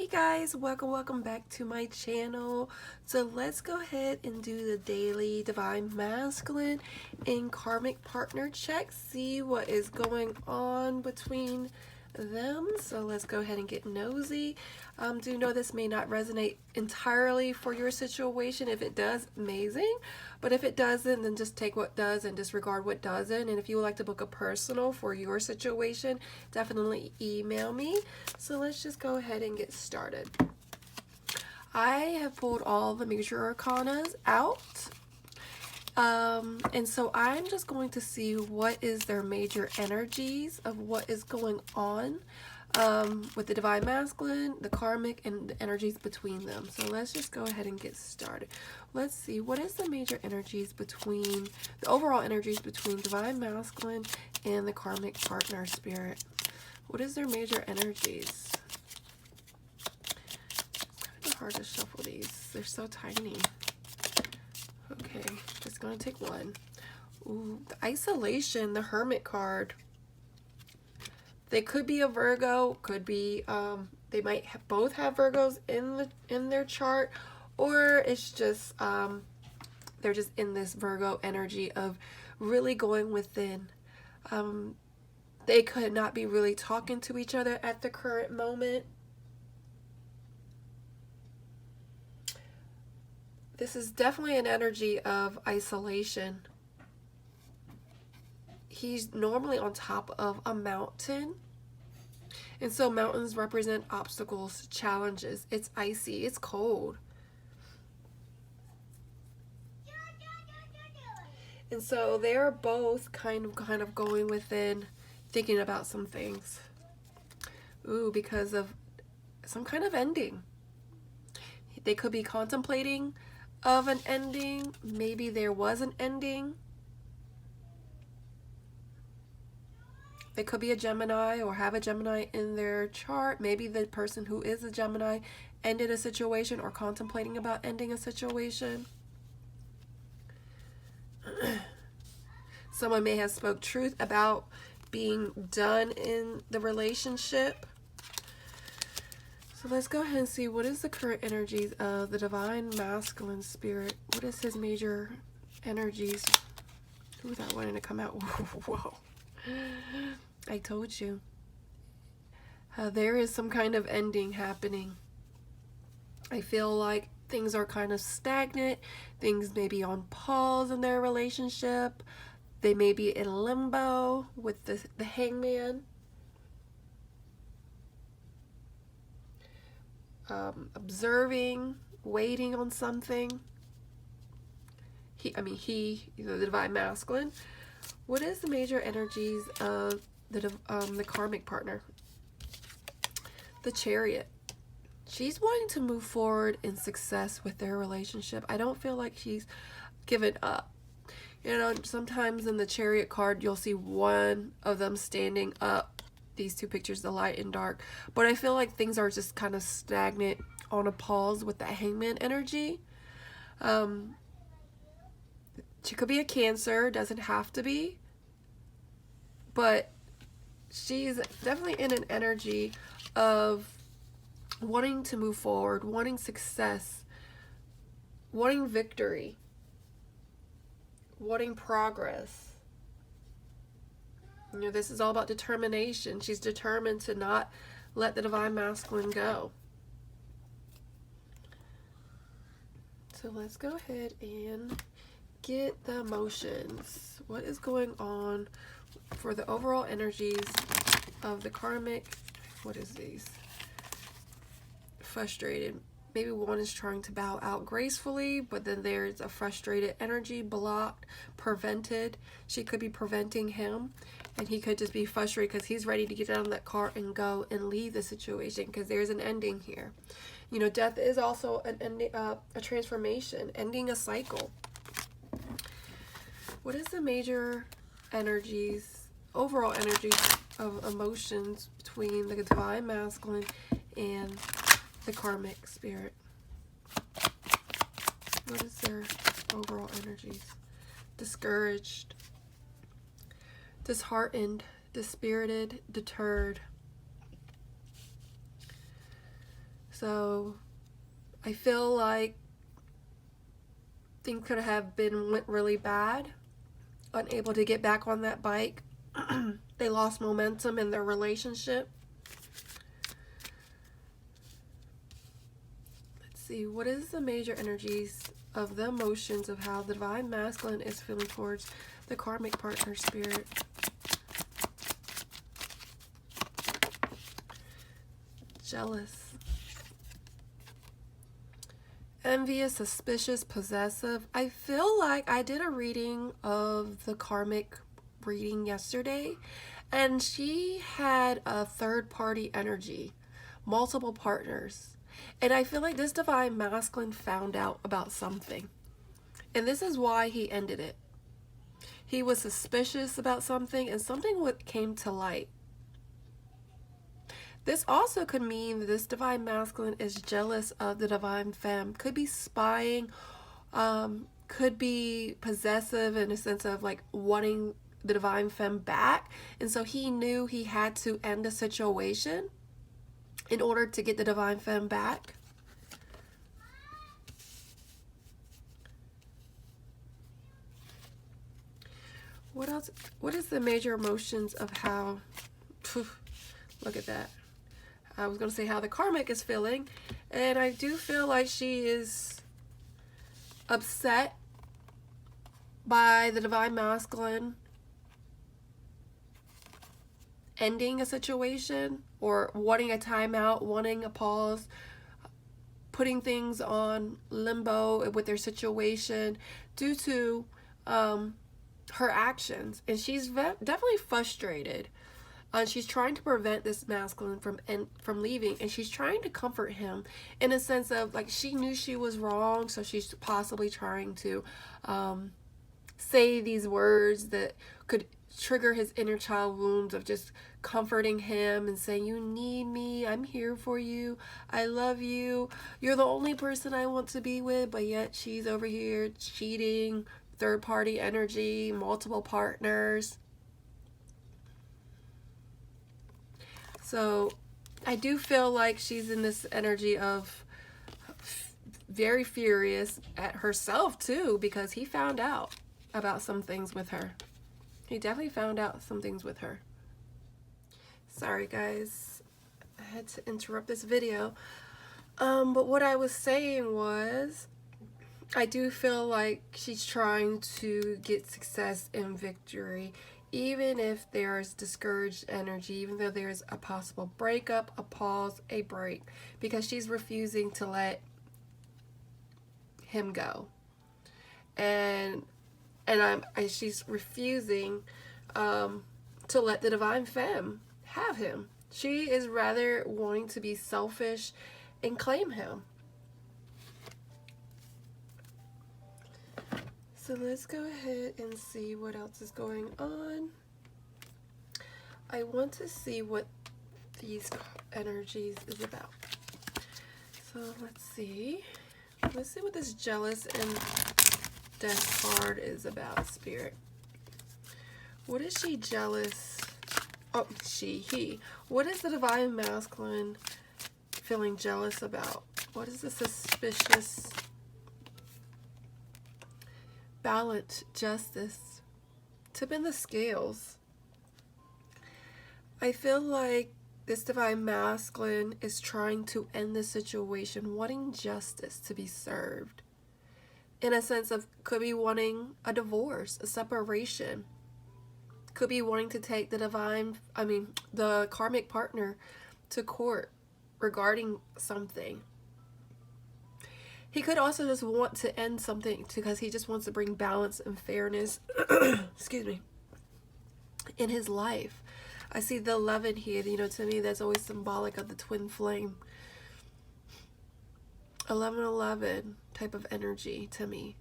Hey guys, welcome back to my channel. So let's go ahead and do the daily divine masculine and karmic partner check, see what is going on between them. So let's go ahead and get nosy. Do know this may not resonate entirely for your situation. If it does, amazing, but if it doesn't, then just take what does and disregard what doesn't. And if you would like to book a personal for your situation, definitely email me. So let's just go ahead and get started. I have pulled all the major arcanas out. And so I'm just going to see what is their major energies of what is going on with the divine masculine, the karmic, and the energies between them. So let's just go ahead and get started. Let's see, what is the major energies between, the overall energies between divine masculine and the karmic partner spirit? What is their major energies? It's kind of hard to shuffle these. They're so tiny. Okay, just gonna take one. Ooh, the isolation, the hermit card. They could be a Virgo, could be they might both have Virgos in their chart, or it's just they're just in this Virgo energy of really going within. They could not be really talking to each other at the current moment. This is definitely an energy of isolation. He's normally on top of a mountain. And so mountains represent obstacles, challenges. It's icy, it's cold. And so they're both kind of going within, thinking about some things. Ooh, because of some kind of ending. They could be contemplating of an ending. Maybe there was an ending. They could be a Gemini or have a Gemini in their chart. Maybe the person who is a Gemini ended a situation or contemplating about ending a situation. Someone may have spoke truth about being done in the relationship. So let's go ahead and see, what is the current energies of the divine masculine spirit? What is his major energies? Ooh, that wanted to come out. Whoa. I told you. There is some kind of ending happening. I feel like things are kind of stagnant. Things may be on pause in their relationship. They may be in limbo with the hangman. Observing, waiting on something. The divine masculine. What is the major energies of the karmic partner? The Chariot. She's wanting to move forward in success with their relationship. I don't feel like she's given up. You know, sometimes in the Chariot card, you'll see one of them standing up. These two pictures, the light and dark. But I feel like things are just kind of stagnant, on a pause with the hangman energy. She could be a Cancer, doesn't have to be. But she's definitely in an energy of wanting to move forward, wanting success, wanting victory, wanting progress. You know, this is all about determination. She's determined to not let the divine masculine go. So let's go ahead and get the emotions. What is going on for the overall energies of the karmic? What is these? Frustrated. Maybe one is trying to bow out gracefully, but then there's a frustrated energy, blocked, prevented. She could be preventing him, and he could just be frustrated because he's ready to get out of that car and go and leave the situation because there's an ending here. You know, death is also an ending, a transformation, ending a cycle. What is the major energies, overall energies of emotions between the divine masculine and the karmic spirit? What is their overall energies? Discouraged, disheartened, dispirited, deterred. So I feel like things could have went really bad. Unable to get back on that bike. They lost momentum in their relationship. Let's see, what is the major energies of the emotions of how the Divine Masculine is feeling towards the karmic partner spirit? Jealous, envious, suspicious, possessive. I feel like I did a reading of the karmic reading yesterday, and she had a third-party energy, multiple partners, and I feel like this Divine Masculine found out about something, and this is why he ended it. He was suspicious about something, and something came to light. This also could mean that this Divine Masculine is jealous of the Divine Femme, could be spying, could be possessive in a sense of like wanting the Divine Femme back, and so he knew he had to end the situation in order to get the Divine Femme back. What else? What is the major emotions of how, look at that. I was going to say how the karmic is feeling, and I do feel like she is upset by the Divine Masculine ending a situation, or wanting a timeout, wanting a pause, putting things on limbo with their situation due to her actions. And she's definitely frustrated. She's trying to prevent this masculine from leaving, and she's trying to comfort him in a sense of like she knew she was wrong, so she's possibly trying to say these words that could trigger his inner child wounds of just comforting him and saying, you need me, I'm here for you, I love you, you're the only person I want to be with. But yet she's over here cheating, third-party energy, multiple partners. So I do feel like she's in this energy of very furious at herself too, because he found out about some things with her. He definitely found out some things with her. Sorry guys, I had to interrupt this video. But what I was saying was, I do feel like she's trying to get success and victory, even if there's discouraged energy, even though there's a possible breakup, a pause, a break, because she's refusing to let him go. And she's refusing to let the Divine Femme have him. She is rather wanting to be selfish and claim him. So let's go ahead and see what else is going on. I want to see what these energies is about. So let's see. Let's see what this jealous and death card is about, Spirit. What is she jealous? Oh, he. What is the Divine Masculine feeling jealous about? What is the suspicious? Balance, justice, tip in the scales. I feel like this Divine Masculine is trying to end the situation, wanting justice to be served. In a sense of, could be wanting a divorce, a separation. Could be wanting to take the karmic partner to court regarding something. He could also just want to end something because he just wants to bring balance and fairness, excuse me, in his life. I see the 11 here. You know, to me, that's always symbolic of the twin flame. 11-11 type of energy to me.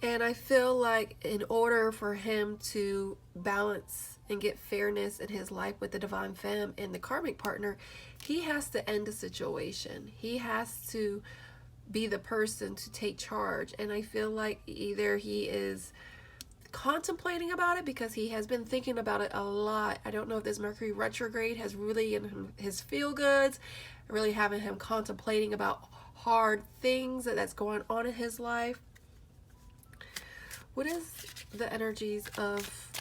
And I feel like in order for him to balance and get fairness in his life with the Divine Femme and the karmic partner, he has to end the situation. He has to be the person to take charge. And I feel like either he is contemplating about it because he has been thinking about it a lot. I don't know if this Mercury retrograde has really in his feel goods, really having him contemplating about hard things that's going on in his life. What is the energies of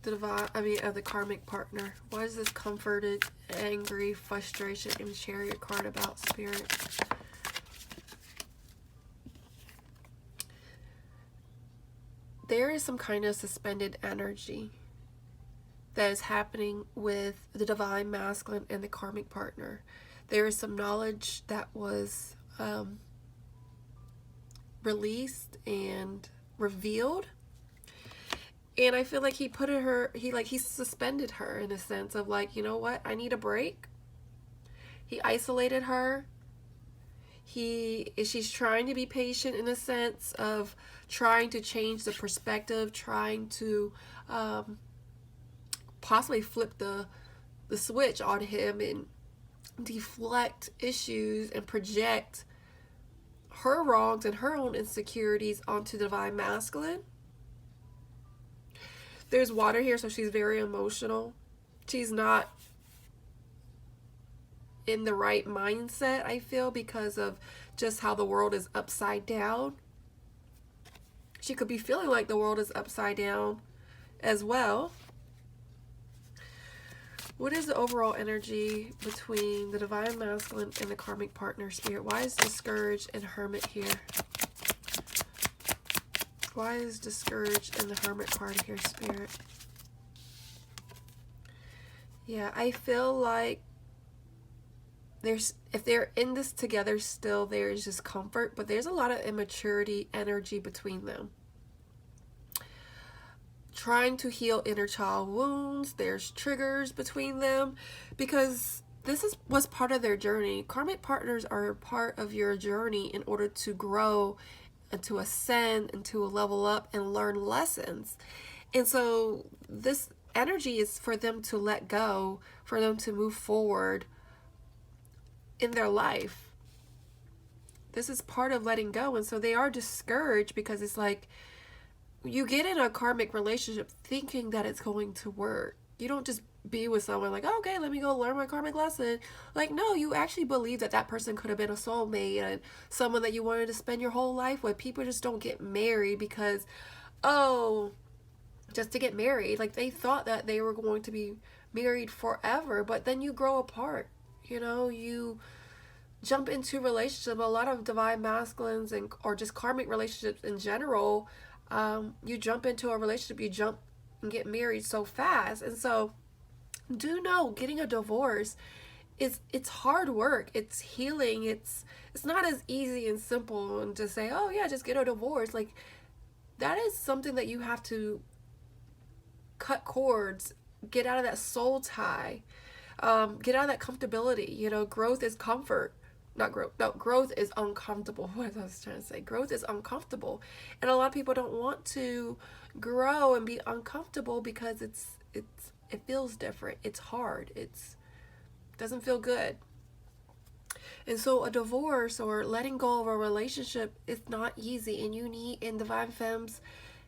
the of the karmic partner? Why is this comforted, angry, frustration, and Chariot card about, Spirit? There is some kind of suspended energy that is happening with the divine masculine and the karmic partner. There is some knowledge that was released and revealed, and I feel like he put her, he suspended her in a sense of like, you know what, I need a break. He isolated her. She's trying to be patient in a sense of trying to change the perspective, trying to possibly flip the switch on him and deflect issues and project her wrongs and her own insecurities onto the divine masculine. There's water here, so she's very emotional. She's not in the right mindset, I feel, because of just how the world is upside down. She could be feeling like the world is upside down as well. What is the overall energy between the divine masculine and the karmic partner, Spirit? Why is discouraged and hermit here? Why is discouraged and the hermit card here, Spirit? Yeah, I feel like if they're in this together still, there is just comfort, but there's a lot of immaturity energy between them. Trying to heal inner child wounds. There's triggers between them because this was part of their journey. Karmic partners are part of your journey in order to grow and to ascend and to level up and learn lessons. And so this energy is for them to let go, for them to move forward in their life. This is part of letting go. And so they are discouraged because it's like you get in a karmic relationship thinking that it's going to work. You don't just be with someone like, oh, okay, let me go learn my karmic lesson. Like, no, you actually believe that that person could have been a soulmate and someone that you wanted to spend your whole life with. People just don't get married because, oh, just to get married. Like, they thought that they were going to be married forever, but then you grow apart. You know, you jump into relationship. A lot of divine masculines or just karmic relationships in general, you jump into a relationship, you jump and get married so fast. And so do know getting a divorce it's hard work. It's healing. It's not as easy and simple and just say, oh yeah, just get a divorce. Like, that is something that you have to cut cords, get out of that soul tie. Get out of that comfortability. You know, growth is comfort. Not growth. No, growth is uncomfortable. What I was trying to say. Growth is uncomfortable. And a lot of people don't want to grow and be uncomfortable because it feels different. It's hard. It doesn't feel good. And so a divorce or letting go of a relationship is not easy. And divine femmes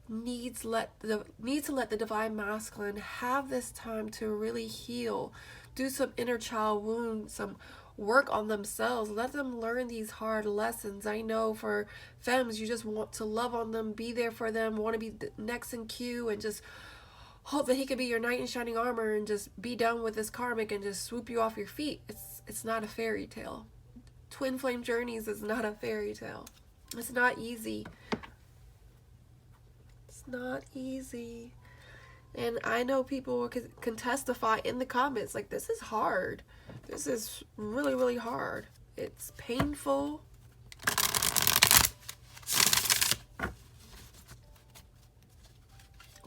need to let the divine masculine have this time to really heal. Do some inner child wounds, some work on themselves. Let them learn these hard lessons. I know for femmes, you just want to love on them, be there for them, want to be next in queue, and just hope that he could be your knight in shining armor and just be done with this karmic and just swoop you off your feet. It's not a fairy tale. Twin flame journeys is not a fairy tale. It's not easy. It's not easy. And I know people can testify in the comments, like, this is hard. This is really, really hard. It's painful.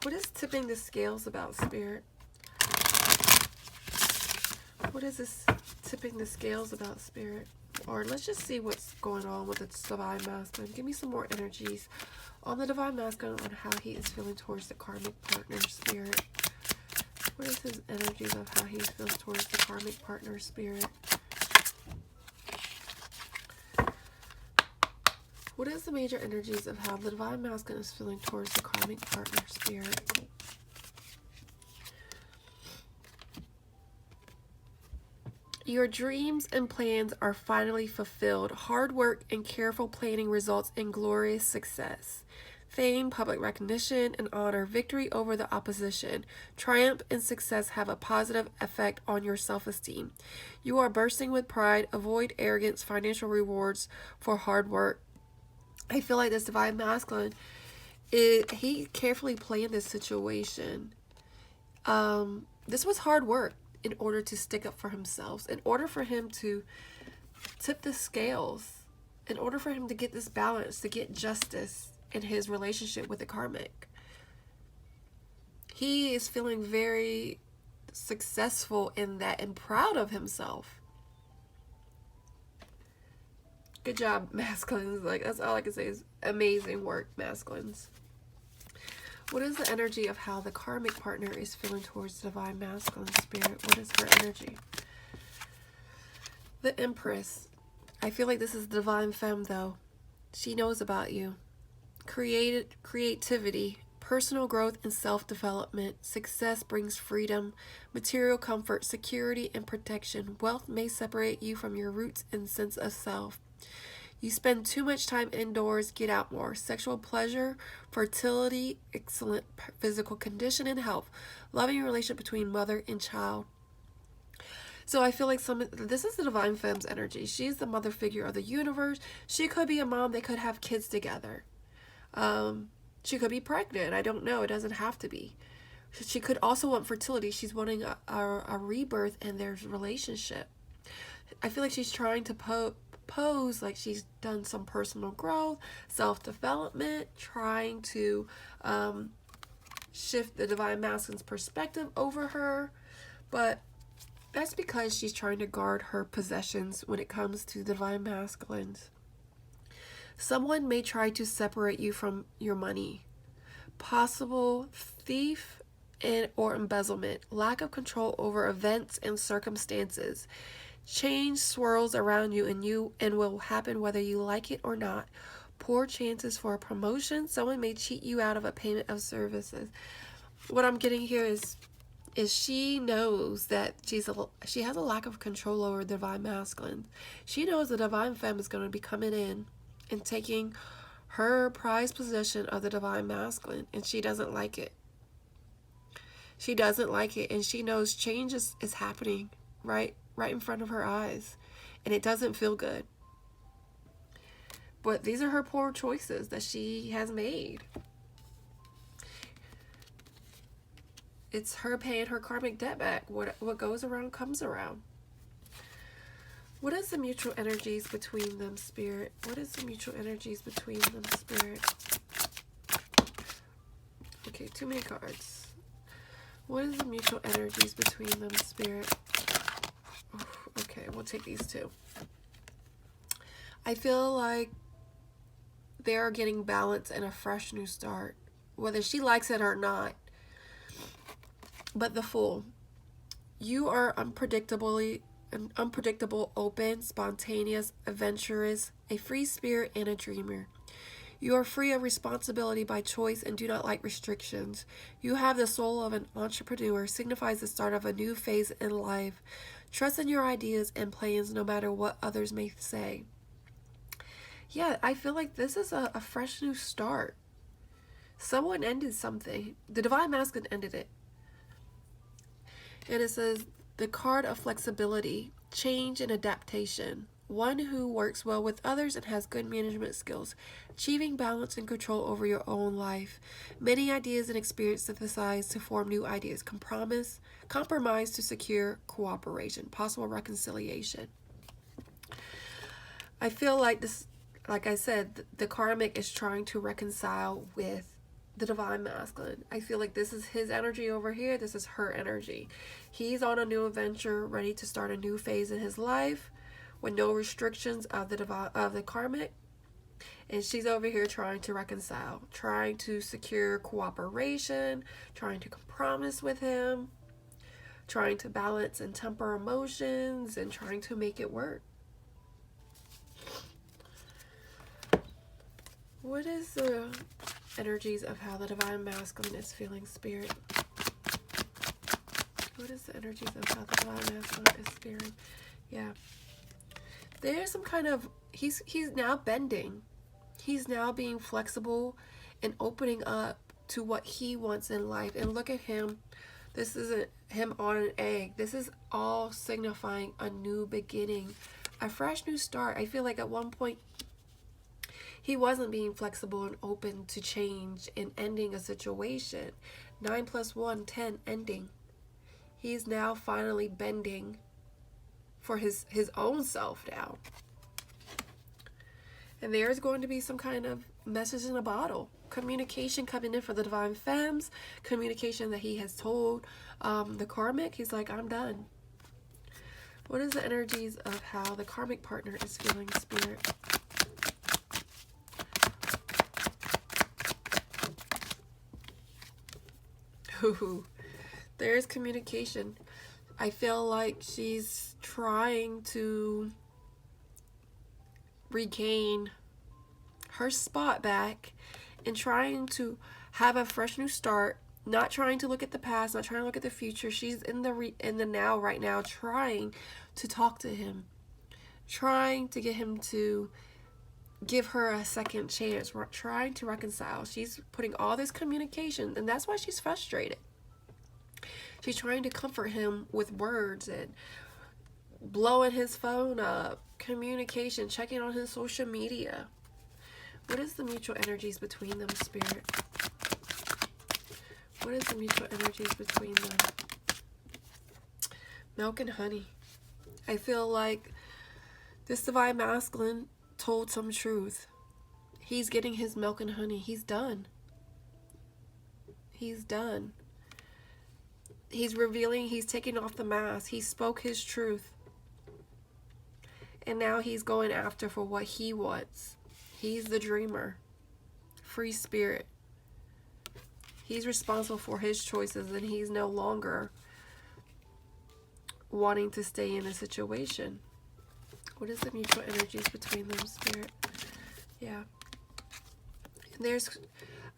What is tipping the scales about, Spirit? What is this tipping the scales about, Spirit? Or let's just see what's going on with the divine masculine. Give me some more energies on the divine masculine on how he is feeling towards the karmic partner, Spirit. What is his energies of how he feels towards the karmic partner, Spirit? What is the major energies of how the Divine Masculine is feeling towards the karmic partner spirit? Your dreams and plans are finally fulfilled. Hard work and careful planning results in glorious success. Fame, public recognition, and honor, victory over the opposition. Triumph and success have a positive effect on your self-esteem. You are bursting with pride. Avoid arrogance, financial rewards for hard work. I feel like this Divine Masculine, he carefully planned this situation. This was hard work in order to stick up for himself, in order for him to tip the scales, in order for him to get this balance, to get justice in his relationship with the karmic. He is feeling very successful in that and proud of himself. Good job, masculines. Like, that's all I can say is amazing work, masculines. What is the energy of how the karmic partner is feeling towards the Divine Masculine spirit? What is her energy? The Empress. I feel like this is the Divine Femme, though. She knows about you. Creativity, personal growth and self-development. Success brings freedom, material comfort, security, and protection. Wealth may separate you from your roots and sense of self. You spend too much time indoors, get out more. Sexual pleasure, fertility, excellent physical condition and health. Loving relationship between mother and child. So I feel like this is the Divine Femme's energy. She's the mother figure of the universe. She could be a mom. They could have kids together. She could be pregnant. I don't know. It doesn't have to be. She could also want fertility. She's wanting a rebirth in their relationship. I feel like she's trying to pose like she's done some personal growth, self-development, trying to shift the Divine Masculine's perspective over her. But that's because she's trying to guard her possessions when it comes to the Divine Masculines. Someone may try to separate you from your money. Possible thief or embezzlement. Lack of control over events and circumstances. Change swirls around you and will happen whether you like it or not. Poor chances for a promotion. Someone may cheat you out of a payment of services. What I'm getting here is she knows that she has a lack of control over the Divine Masculine. She knows the Divine Femme is going to be coming in and taking her prized possession of the Divine Masculine, and she doesn't like it. She doesn't like it, and she knows change is happening right in front of her eyes, and it doesn't feel good. But these are her poor choices that she has made. It's her paying her karmic debt back. What goes around comes around. What is the mutual energies between them, Spirit? What is the mutual energies between them, Spirit? Okay, too many cards. What is the mutual energies between them, Spirit? Okay, we'll take these two. I feel like they are getting balance and a fresh new start, whether she likes it or not. But the Fool. You are unpredictable, open, spontaneous, adventurous, a free spirit, and a dreamer. You are free of responsibility by choice and do not like restrictions. You have the soul of an entrepreneur, signifies the start of a new phase in life. Trust in your ideas and plans no matter what others may say. Yeah, I feel like this is a fresh new start. Someone ended something. The Divine Masculine ended it. And it says, the card of flexibility, change and adaptation. One who works well with others and has good management skills. Achieving balance and control over your own life. Many ideas and experience synthesized to form new ideas. Compromise to secure cooperation. Possible reconciliation. I feel like this, like I said, the karmic is trying to reconcile with the Divine Masculine. I feel like this is his energy over here. This is her energy. He's on a new adventure, ready to start a new phase in his life with no restrictions of the karmic. And she's over here trying to reconcile, trying to secure cooperation, trying to compromise with him, trying to balance and temper emotions, and trying to make it work. What is the energies of how the Divine Masculine is feeling, Spirit? What is the energies of how the Divine Masculine is feeling? Yeah. There's some kind of, he's now bending. He's now being flexible and opening up to what he wants in life. And look at him. This isn't him on an egg. This is all signifying a new beginning, a fresh new start. I feel like at one point he wasn't being flexible and open to change and ending a situation. 9 + 1, 10, ending. He's now finally bending for his own self now. And there's going to be some kind of message in a bottle. Communication coming in for the Divine Femmes. Communication that he has told the Karmic. He's like, I'm done. What is the energies of how the Karmic partner is feeling, Spirit? Ooh, there's communication. I feel like she's trying to regain her spot back and trying to have a fresh new start, not trying to look at the past, not trying to look at the future. She's in the now right now, trying to talk to him, trying to get him to give her a second chance, trying to reconcile. She's putting all this communication, and that's why she's frustrated. She's trying to comfort him with words and blowing his phone up, communication, checking on his social media. What is the mutual energies between them, Spirit? What is the mutual energies between them? Milk and honey. I feel like this Divine Masculine told some truth. He's getting his milk and honey. He's done. He's done. He's revealing, he's taking off the mask. He spoke his truth. And now he's going after for what he wants. He's the dreamer. Free spirit. He's responsible for his choices, and he's no longer wanting to stay in a situation. What is the mutual energies between them, Spirit? Yeah.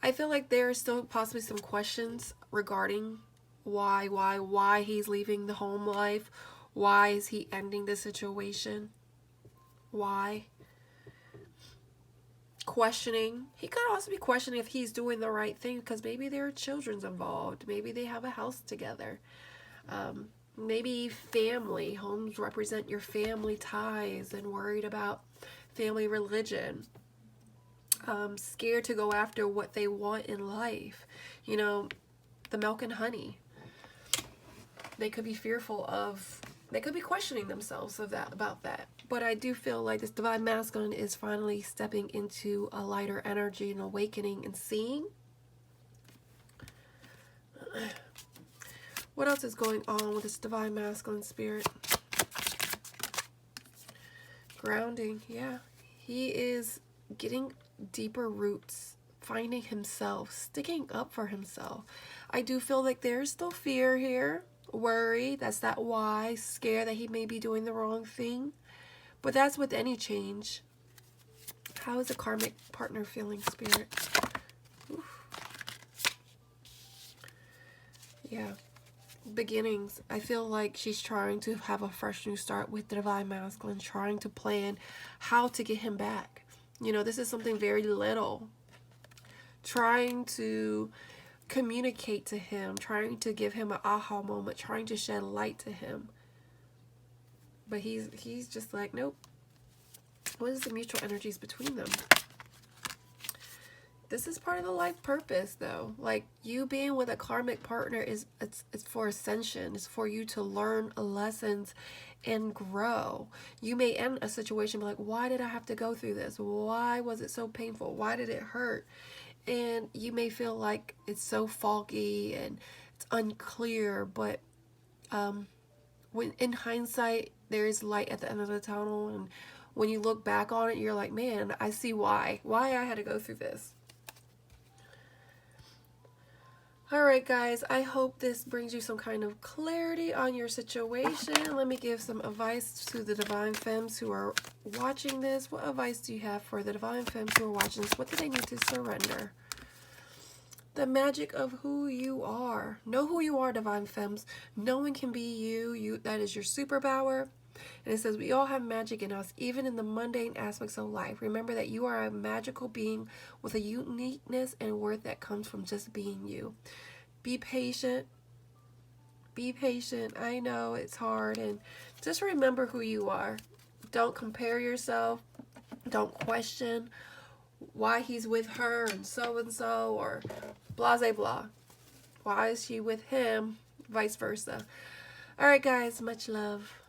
I feel like there are still possibly some questions regarding why he's leaving the home life. Why is he ending the situation? Why? Questioning. He could also be questioning if he's doing the right thing, because maybe there are children involved. Maybe they have a house together. Maybe family. Homes represent your family ties, and worried about family religion. Scared to go after what they want in life. You know, the milk and honey. They could be fearful of, they could be questioning themselves about that. But I do feel like this Divine Masculine is finally stepping into a lighter energy and awakening and seeing. What else is going on with this Divine Masculine, Spirit? Grounding, yeah. He is getting deeper roots, finding himself, sticking up for himself. I do feel like there's still fear here, worry. That's that why, scared that he may be doing the wrong thing. But that's with any change. How is a karmic partner feeling, Spirit? Oof. Yeah. Beginnings. I feel like she's trying to have a fresh new start with the Divine Masculine, trying to plan how to get him back. You know, this is something very little. Trying to communicate to him, trying to give him an aha moment, trying to shed light to him. But he's just like, nope. What is the mutual energies between them? This is part of the life purpose, though. Like, you being with a karmic partner it's for ascension. It's for you to learn lessons and grow. You may end a situation like, why did I have to go through this? Why was it so painful? Why did it hurt? And you may feel like it's so foggy and it's unclear, but when in hindsight, there is light at the end of the tunnel, and when you look back on it, you're like, man, I see why I had to go through this. Alright guys, I hope this brings you some kind of clarity on your situation. Let me give some advice to the Divine Femmes who are watching this. What advice do you have for the Divine Femmes who are watching this? What do they need to surrender? The magic of who you are. Know who you are, Divine Femmes. No one can be you. That is your superpower. And it says we all have magic in us, even in the mundane aspects of life. Remember that you are a magical being with a uniqueness and worth that comes from just being you. Be patient. Be patient. I know it's hard. And just remember who you are. Don't compare yourself. Don't question why he's with her and so or blah, blah, blah. Why is she with him? Vice versa. Alright guys, much love.